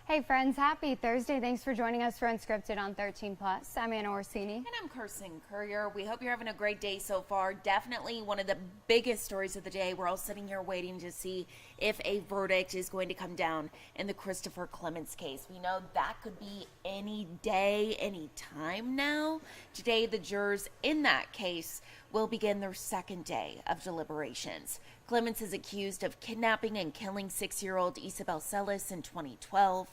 Hey friends, happy Thursday. Thanks for joining us for Unscripted on 13 Plus. I'm Anna Orsini. And I'm Kirsten Courier. We hope you're having a great day so far. Definitely one of the biggest stories of the day. We're all sitting here waiting to see if a verdict is going to come down in the Christopher Clements case. We know that could be any day, any time now. Today, the jurors in that case will begin their second day of deliberations. Clements is accused of kidnapping and killing 6-year-old Isabel Celis in 2012.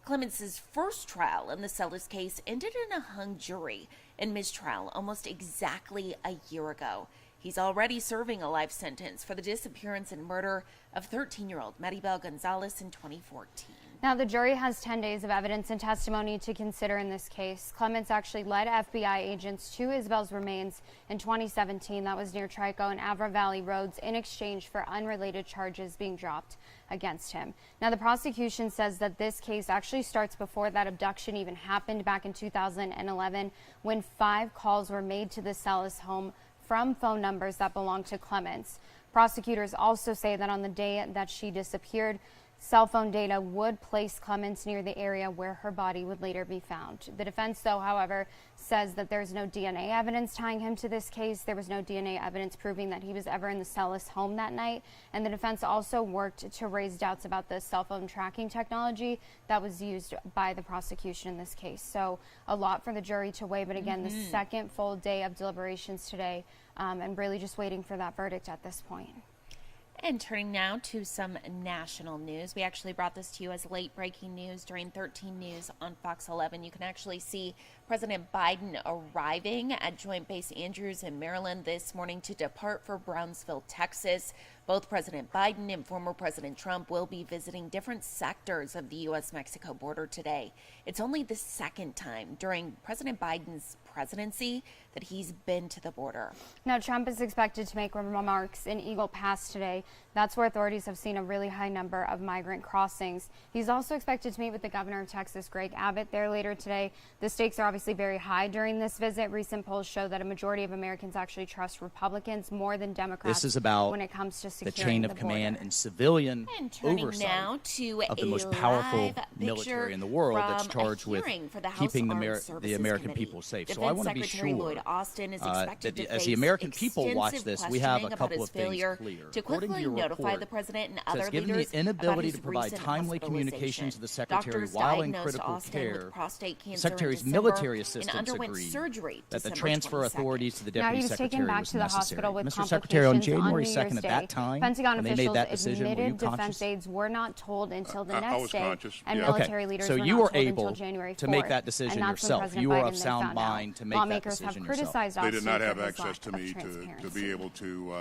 Clements' first trial in the Celis case ended in a hung jury in mistrial almost exactly a year ago. He's already serving a life sentence for the disappearance and murder of 13-year-old Maribel Gonzalez in 2014. Now, the jury has 10 days of evidence and testimony to consider in this case. Clements actually led FBI agents to Isabel's remains in 2017. That was near Trico and Avra Valley roads in exchange for unrelated charges being dropped against him. Now, the prosecution says that this case actually starts before that abduction even happened back in 2011 when 5 calls were made to the Celis home from phone numbers that belonged to Clements. Prosecutors also say that on the day that she disappeared, cell phone data would place Clements near the area where her body would later be found. The defense, though, however, says that there's no DNA evidence tying him to this case. There was no DNA evidence proving that he was ever in the Celis home that night. And the defense also worked to raise doubts about the cell phone tracking technology that was used by the prosecution in this case. So a lot for the jury to weigh. But again, the second full day of deliberations today, and really just waiting for that verdict at this point. And turning now to some national news. We actually brought this to you as late breaking news during 13 News on Fox 11. You can actually see President Biden arriving at Joint Base Andrews in Maryland this morning to depart for Brownsville, Texas. Both President Biden and former President Trump will be visiting different sectors of the U.S.-Mexico border today. It's only the second time during President Biden's presidency that he's been to the border. Now, Trump is expected to make remarks in Eagle Pass today. That's where authorities have seen a really high number of migrant crossings. He's also expected to meet with the governor of Texas, Greg Abbott, there later today. The stakes are obviously very high during this visit. Recent polls show that a majority of Americans actually trust Republicans more than Democrats. This is about when it comes to the chain of command and civilian oversight now to of the most powerful military in the world that's charged with keeping the American people safe. Defense so I want to be Secretary sure Lloyd Austin is expected that to as face the American people watch extensive this, we have a questioning couple about of things his clear. to According quickly to your notify report, the president and says other given leaders the inability about to provide his timely recent communications to the Secretary Doctors while in diagnosed critical Austin care, with prostate the cancer in Secretary's December military and assistants underwent agreed surgery that the December transfer 22nd. authorities to the Now, Deputy he was taken Secretary back was to the necessary. hospital with Mr. Secretary, on complications January New 2nd Year's at that Day. time, Pentagon when they made that officials decision, were you admitted defense conscious? aides were not told until the I next was day, conscious, and yeah. military leaders so were you not were told able until January 4th. to make that decision and that's when yourself. President You were Biden of then sound found out. mind to make that Lawmakers decision have yourself. criticized They Austin did not for have his access lack to of me to transparency. be able to.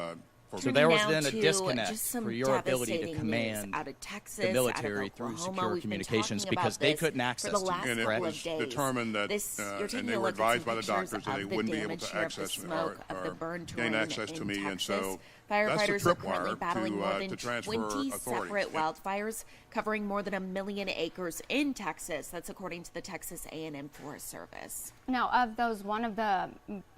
So there was Now then a to disconnect just some for your ability to devastating command news out of Texas, the military out of through Oklahoma. secure We've been communications talking because about they this couldn't for access the to last you, And it couple correct? of days. determined that, You're taking and they a were look at some advised by the pictures doctors that they of the wouldn't be able damage to here of the access smoke or of the burn gain terrain access to in me, and Texas. so that's the Firefighters are currently tripwire battling more to than transfer 20 authorities. separate wildfires covering more than 1 million acres in Texas. That's according to the Texas A&M Forest Service. Now, of those, one of the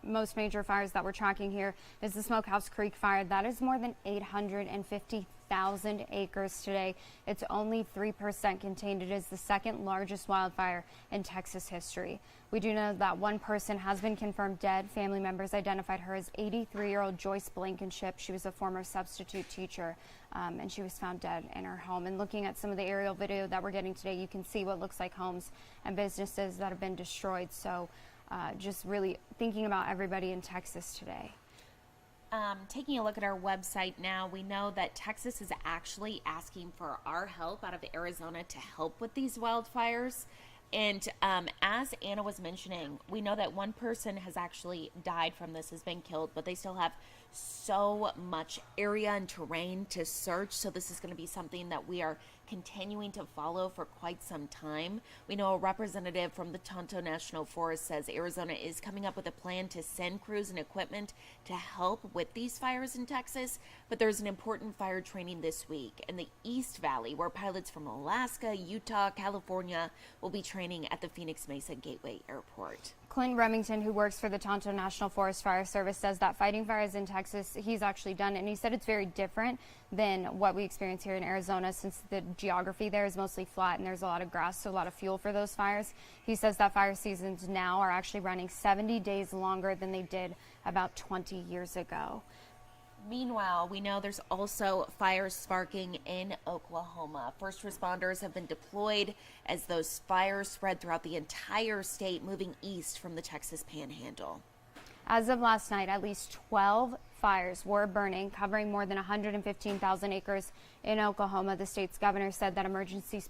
most major fires that we're tracking here is the Smokehouse Creek fire. That is more than 850,000 acres today. It's only 3% contained. It is the second largest wildfire in Texas history. We do know that one person has been confirmed dead. Family members identified her as 83-year-old Joyce Blankenship. She was a former substitute teacher, and she was found dead in her home. And looking at some of the aerial video that we're getting today, you can see what looks like homes and businesses that have been destroyed. So just really thinking about everybody in Texas today. Taking a look at our website now, we know that Texas is actually asking for our help out of Arizona to help with these wildfires. And as Anna was mentioning, we know that one person has actually died from this, has been killed, but they still have so much area and terrain to search. So this is going to be something that we are continuing to follow for quite some time. We know a representative from the Tonto National Forest says Arizona is coming up with a plan to send crews and equipment to help with these fires in Texas. But there's an important fire training this week in the East Valley where pilots from Alaska, Utah, California will be training at the Phoenix Mesa Gateway Airport. Clint Remington, who works for the Tonto National Forest Fire Service, says that fighting fires in Texas, he's actually done it, and he said it's very different than what we experience here in Arizona, since the geography there is mostly flat and there's a lot of grass, so a lot of fuel for those fires. He says that fire seasons now are actually running 70 days longer than they did about 20 years ago. Meanwhile, we know there's also fires sparking in Oklahoma. First responders have been deployed as those fires spread throughout the entire state, moving east from the Texas Panhandle. As of last night, at least 12 fires were burning, covering more than 115,000 acres in Oklahoma. The state's governor said that emergency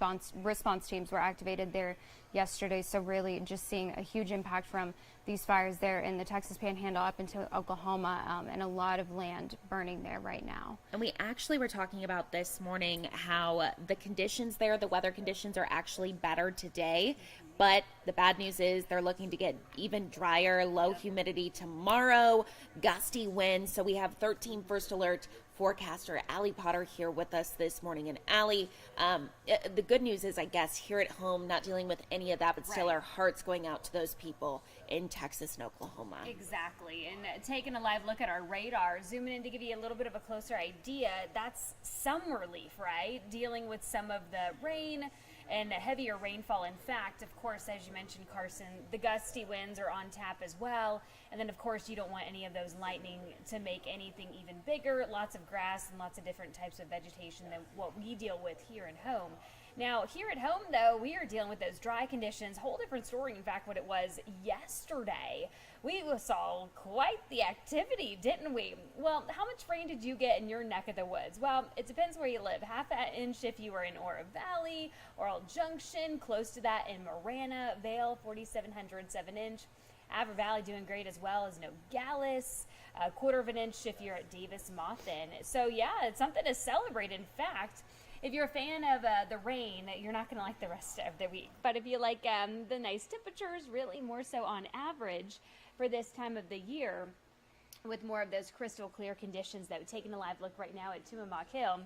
response teams were activated there yesterday. So really just seeing a huge impact from these fires there in the Texas Panhandle up into Oklahoma, and a lot of land burning there right now. And we actually were talking about this morning how the conditions there, the weather conditions are actually better today. But the bad news is they're looking to get even drier, low humidity tomorrow, gusty winds. So we have 13 first alert forecaster Allie Potter here with us this morning. And Allie, the good news is, I guess, here at home, not dealing with any of that, but still our hearts going out to those people in Texas and Oklahoma. Exactly. And taking a live look at our radar, zooming in to give you a little bit of a closer idea, that's some relief, right? Dealing with some of the rain and heavier rainfall. In fact, of course, as you mentioned, Carson, the gusty winds are on tap as well. And then, of course, you don't want any of those lightning to make anything even bigger. Lots of grass and lots of different types of vegetation than what we deal with here at home. Now, here at home, though, we are dealing with those dry conditions. Whole different story, in fact, what it was yesterday. We saw quite the activity, didn't we? Well, how much rain did you get in your neck of the woods? Well, it depends where you live. Half an inch if you were in Oro Valley, Oral Junction, close to that in Marana, Vale, 4,700, 7-inch. Avra Valley doing great as well as Nogales, a quarter of an inch if you're at Davis-Monthan. So, yeah, it's something to celebrate. In fact, if you're a fan of the rain, you're not going to like the rest of the week. But if you like the nice temperatures, really more so on average for this time of the year, with more of those crystal clear conditions, that we're taking a live look right now at Tumamoc Hill.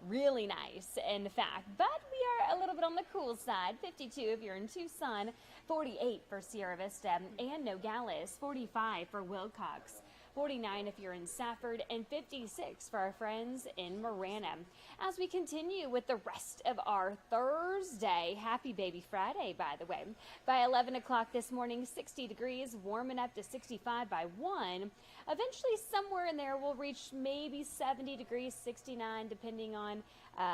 Really nice, in fact. But we are a little bit on the cool side. 52 if you're in Tucson, 48 for Sierra Vista and Nogales, 45 for Wilcox, 49 if you're in Safford, and 56 for our friends in Marana. As we continue with the rest of our Thursday, happy baby Friday, by the way. By 11 o'clock this morning, 60 degrees, warming up to 65 by 1. Eventually, somewhere in there, we'll reach maybe 70 degrees, 69, depending on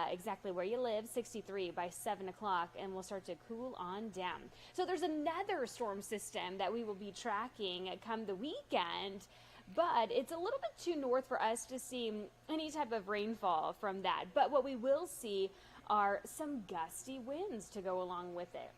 exactly where you live, 63 by 7 o'clock, and we'll start to cool on down. So there's another storm system that we will be tracking come the weekend, but it's a little bit too north for us to see any type of rainfall from that. But what we will see are some gusty winds to go along with it.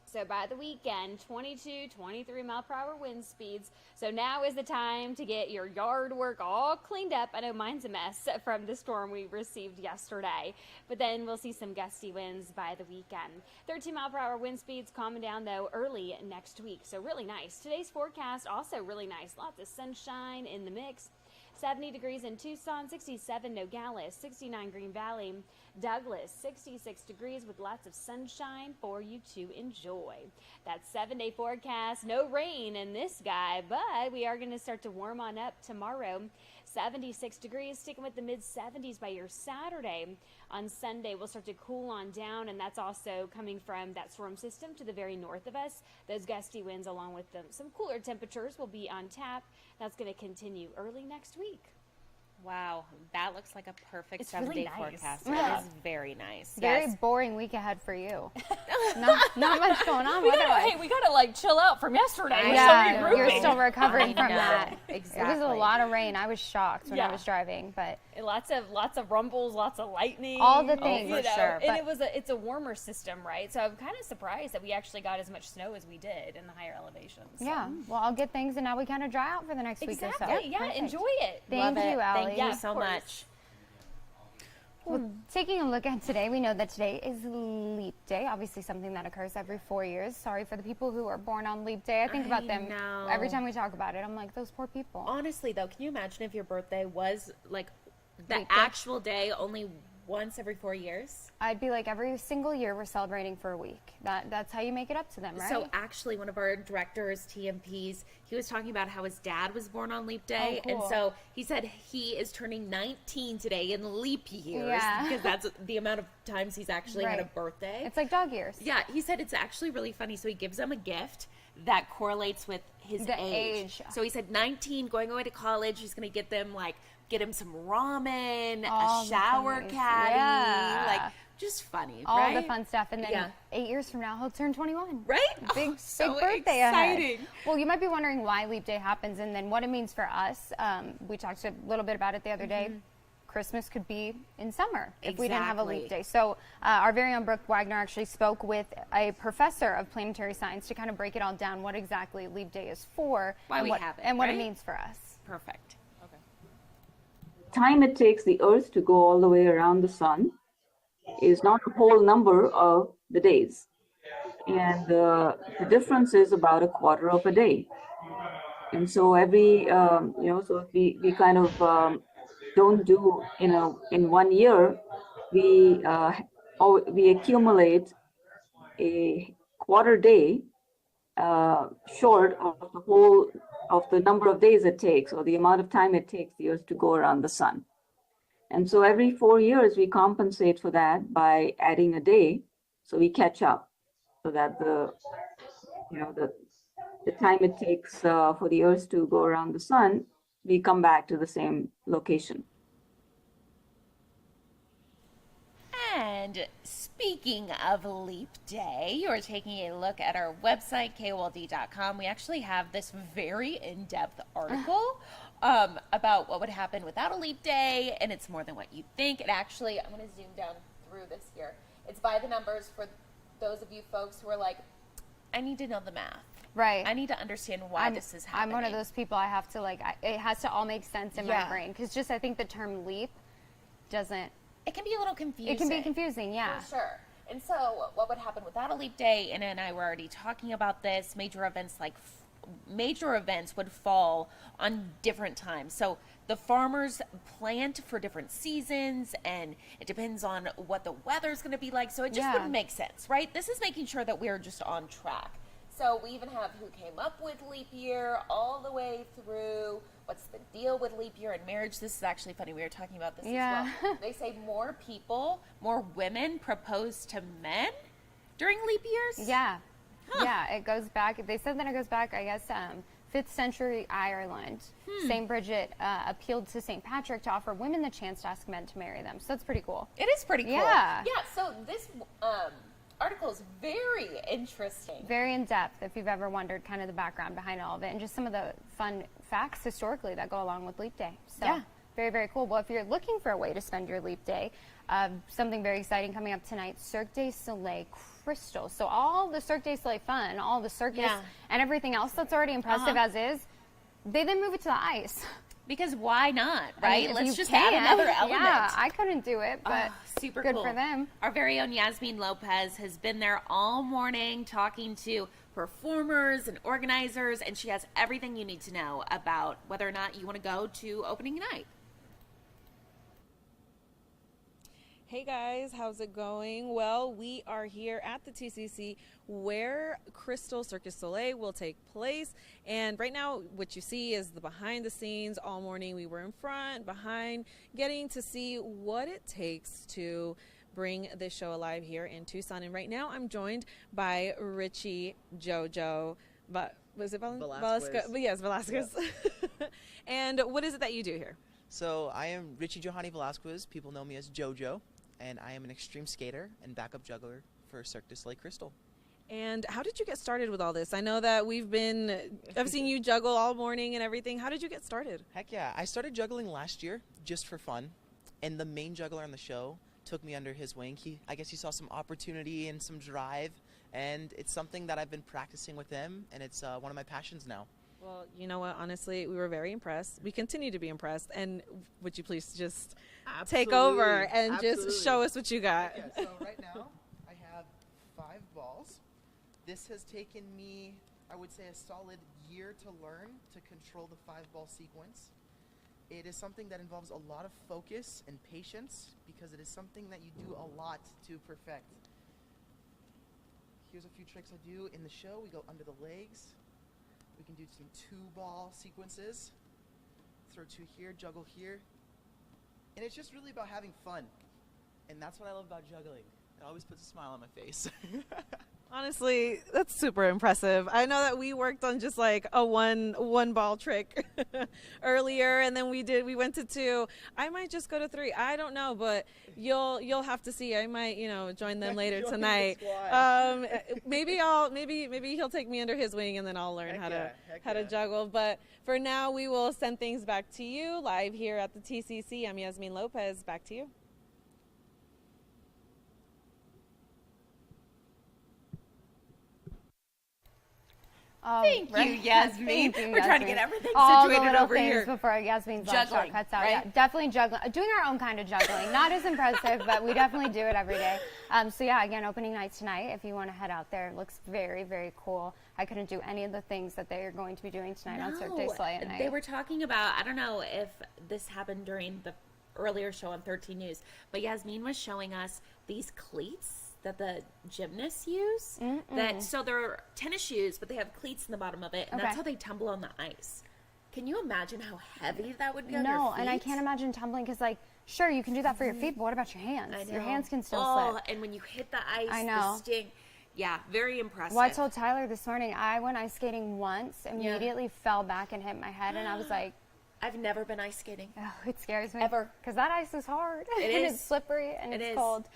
So by the weekend, 22, 23 mile per hour wind speeds. So now is the time to get your yard work all cleaned up. I know mine's a mess from the storm we received yesterday. But then we'll see some gusty winds by the weekend. 13 mile per hour wind speeds calming down, though, early next week. So really nice. Today's forecast also really nice. Lots of sunshine in the mix. 70 degrees in Tucson, 67 Nogales, 69 Green Valley, Douglas, 66 degrees with lots of sunshine for you to enjoy. That 7-day forecast, no rain in this guy, but we are going to start to warm on up tomorrow. 76 degrees, sticking with the mid-70s by your Saturday. On Sunday, we'll start to cool on down, and that's also coming from that storm system to the very north of us. Those gusty winds, along with some cooler temperatures, will be on tap. That's going to continue early next week. Wow, that looks like a perfect 7-day really nice. forecast. Yeah. It is very nice. Very boring week ahead for you. not much going on. We gotta chill out from yesterday. Yeah, so you're still recovering from know. that. Exactly. It was a lot of rain. I was shocked when I was driving, but lots of rumbles, lots of lightning, all the things. you know, sure. And it's a warmer system, right? So I'm kind of surprised that we actually got as much snow as we did in the higher elevations. So. Yeah, well, I'll get things, and now we kind of dry out for the next week or so. Exactly. Yeah, Perfect. enjoy it. Thank you, Allie. Thank you so much. Well, taking a look at today, we know that today is Leap Day, obviously something that occurs every 4 years. Sorry for the people who are born on Leap Day. I think about them every time we talk about it. I'm like, those poor people. Honestly, though, can you imagine if your birthday was like the Leap Day? actual day, only once every 4 years? I'd be like, every single year we're celebrating for a week. That's how you make it up to them, right? So actually, one of our directors, TMPs, he was talking about how his dad was born on leap day. Oh, cool. And so he said he is turning 19 today in leap years. Yeah. Because that's the amount of times he's actually had a birthday. It's like dog years. Yeah, he said it's actually really funny. So he gives them a gift that correlates with his age. So he said 19, going away to college, he's going to get him some ramen, a shower caddy, like just funny, all right? the fun stuff. And then 8 years from now, he'll turn 21. Right? Big So birthday exciting. ahead. Well, you might be wondering why Leap Day happens and then what it means for us. We talked a little bit about it the other day. Christmas could be in summer if we didn't have a leap day. So our very own Brooke Wagner actually spoke with a professor of planetary science to kind of break it all down, what exactly leap day is for, why and what it means for us. Perfect. Okay. Time it takes the Earth to go all the way around the sun is not a whole number of the days. And the difference is about a quarter of a day. And so every, so if we kind of don't do, in 1 year, we accumulate a quarter day short of the number of days it takes, or the amount of time it takes the Earth to go around the sun. And so every 4 years we compensate for that by adding a day, so we catch up, so that the time it takes for the Earth to go around the sun, we come back to the same location. And speaking of Leap Day, you're taking a look at our website, KOLD.com. We actually have this very in-depth article about what would happen without a Leap Day, and it's more than what you think. It actually, I'm going to zoom down through this here. It's by the numbers for those of you folks who are like, I need to know the math. Right. I need to understand why this is happening. I'm one of those people. I have to it has to all make sense in my brain, because I think the term leap doesn't. It can be a little confusing. It can be confusing, yeah. For sure. And so what would happen without a leap day, Anna and I were already talking about this, major events would fall on different times. So the farmers plant for different seasons, and it depends on what the weather's going to be like. So it just wouldn't make sense, right? This is making sure that we're just on track. So we even have who came up with leap year all the way through what's the deal with leap year and marriage. This is actually funny. We were talking about this as well. They say more women propose to men during leap years? Yeah. Huh. Yeah, it goes back. They said that it goes back, I guess, 5th century Ireland. St. Bridget appealed to St. Patrick to offer women the chance to ask men to marry them. So it's pretty cool. It is pretty cool. Yeah. Yeah, so this article is very interesting. Very in-depth, if you've ever wondered kind of the background behind all of it, and just some of the fun facts historically that go along with Leap Day. So, very, very cool. Well, if you're looking for a way to spend your Leap Day, something very exciting coming up tonight, Cirque du Soleil Crystal. So all the Cirque du Soleil fun, all the circus and everything else that's already impressive as is, they then move it to the ice. Because why not, right? I mean, let's just add another element. Yeah, I couldn't do it, but super good cool for them. Our very own Yasmin Lopez has been there all morning talking to performers and organizers, and she has everything you need to know about whether or not you want to go to opening night. Hey guys, how's it going? Well, we are here at the TCC where Crystal Cirque du Soleil will take place. And right now, what you see is the behind the scenes. All morning we were in front, behind, getting to see what it takes to bring this show alive here in Tucson. And right now I'm joined by Richie Jojo. But was it Velasquez? Yes, Velasquez. Yep. And what is it that you do here? So I am Richie Johanny Velasquez. People know me as Jojo. And I am an extreme skater and backup juggler for Cirque du Soleil Crystal. And how did you get started with all this? I know that I've seen you juggle all morning and everything. How did you get started? Heck yeah. I started juggling last year just for fun. And the main juggler on the show took me under his wing. I guess he saw some opportunity and some drive. And it's something that I've been practicing with him. And it's one of my passions now. Well, you know what? Honestly, we were very impressed. We continue to be impressed. And would you please just take over and just show us what you got? Okay, so right now I have 5 balls. This has taken me, I would say, a solid year to learn to control the 5-ball sequence. It is something that involves a lot of focus and patience because it is something that you do a lot to perfect. Here's a few tricks I do in the show. We go under the legs. We can do some 2-ball sequences. Throw 2 here, juggle here. And it's just really about having fun. And that's what I love about juggling. It always puts a smile on my face. Honestly, that's super impressive. I know that we worked on just like a one ball trick earlier, and then we went to 2. I might just go to 3. I don't know, but you'll have to see. I might, join them later tonight. Maybe he'll take me under his wing, and then I'll learn how to juggle. But for now, we will send things back to you live here at the TCC. I'm Yasmin Lopez. Back to you. Oh, Thank you, Yasmin. Thank you, We're trying to Yasmin. get everything All the situated little over things here. Before Yasmin's Juggling, cuts out. right? Yeah, definitely juggling. Doing our own kind of juggling. Not as impressive, but we definitely do it every day. So yeah, again, opening night tonight. If you want to head out there, it looks very, very cool. I couldn't do any of the things that they are going to be doing tonight on Cirque du Soleil at night. They were talking about, I don't know if this happened during the earlier show on 13 News, but Yasmin was showing us these cleats that the gymnasts use. So they're tennis shoes, but they have cleats in the bottom of it, and that's how they tumble on the ice. Can you imagine how heavy that would be on your feet? No, and I can't imagine tumbling because, sure, you can do that for your feet, but what about your hands? I know. Your hands can still slip. And when you hit the ice, I know. the sting. Yeah, very impressive. Well, I told Tyler this morning, I went ice skating once, immediately fell back and hit my head, and I was like, I've never been ice skating. oh, it scares me. Ever. Because that ice is hard. It and is. It's slippery and it's cold.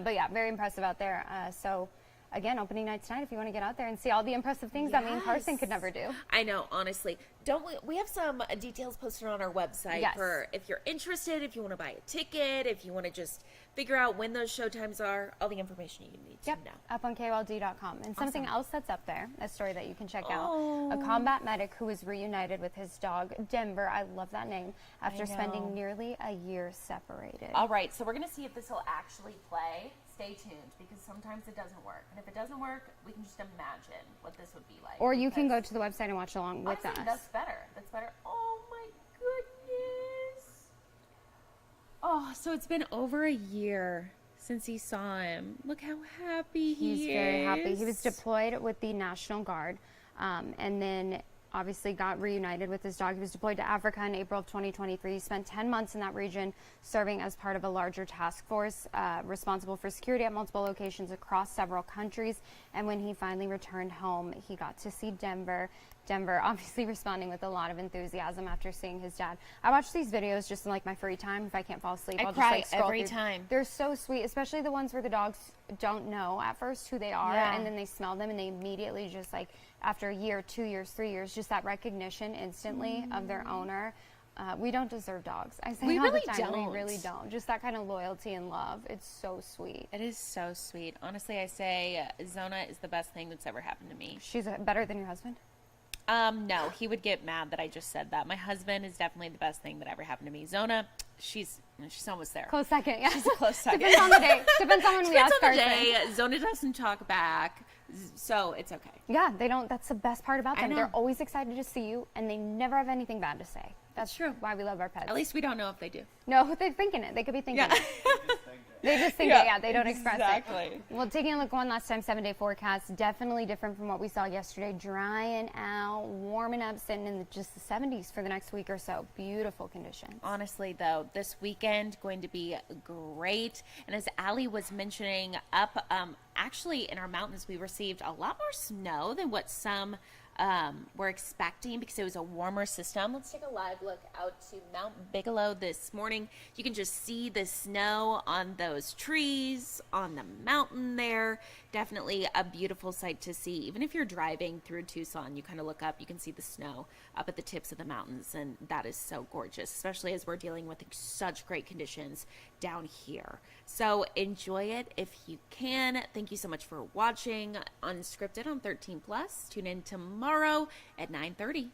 But yeah, very impressive out there. So again, opening night tonight, if you want to get out there and see all the impressive things that me and Carson could never do. I know, honestly. Don't we have some details posted on our website for if you're interested, if you want to buy a ticket, if you want to just figure out when those show times are, all the information you need to know. Up on KOLD.com. And something else that's up there, a story that you can check out. A combat medic who was reunited with his dog, Denver. I love that name. After spending nearly a year separated. All right, so we're going to see if this will actually play. Stay tuned, because sometimes it doesn't work. And if it doesn't work, we can just imagine what this would be like. Or you can go to the website and watch along with us. That's better. That's better. Oh, my goodness. Oh, so it's been over a year since he saw him. Look how happy he is. He's very happy. He was deployed with the National Guard, and then obviously got reunited with his dog. He was deployed to Africa in April of 2023. He spent 10 months in that region serving as part of a larger task force responsible for security at multiple locations across several countries. And when he finally returned home, he got to see Denver. Denver obviously responding with a lot of enthusiasm after seeing his dad. I watch these videos just in my free time. If I can't fall asleep, I'll cry just scroll every through. time. They're so sweet, especially the ones where the dogs don't know at first who they are, and then they smell them and they immediately just after a year, 2 years, 3 years, just that recognition instantly of their owner. We don't deserve dogs. I say we all really the time, don't. we really don't. Just that kind of loyalty and love. It's so sweet. It is so sweet. Honestly, I say Zona is the best thing that's ever happened to me. She's better than your husband? No, he would get mad that I just said that. My husband is definitely the best thing that ever happened to me. Zona, she's almost there. Close second, yeah. She's a close second. Depends on the day. Depends on when we ask Depends on the Carson. day. Zona doesn't talk back, so it's okay. Yeah, they don't. That's the best part about I them. know. They're always excited to see you, and they never have anything bad to say. That's true. Why we love our pets. At least we don't know if they do. No, they're thinking it. They could be thinking it. They just think it. Yeah, they don't express it. Well, taking a look one last time, 7-day forecast, definitely different from what we saw yesterday. Drying out, warming up, sitting in just the 70s for the next week or so. Beautiful conditions. Honestly, though, this weekend going to be great. And as Allie was mentioning, actually in our mountains, we received a lot more snow than what some were expecting because it was a warmer system. Let's take a live look out to Mount Bigelow this morning. You can just see the snow on those trees on the mountain there. Definitely a beautiful sight to see. Even if you're driving through Tucson, you kind of look up, you can see the snow up at the tips of the mountains, and that is so gorgeous, especially as we're dealing with such great conditions down here. So enjoy it if you can. Thank you so much for watching Unscripted on 13 Plus. Tune in tomorrow at 9:30.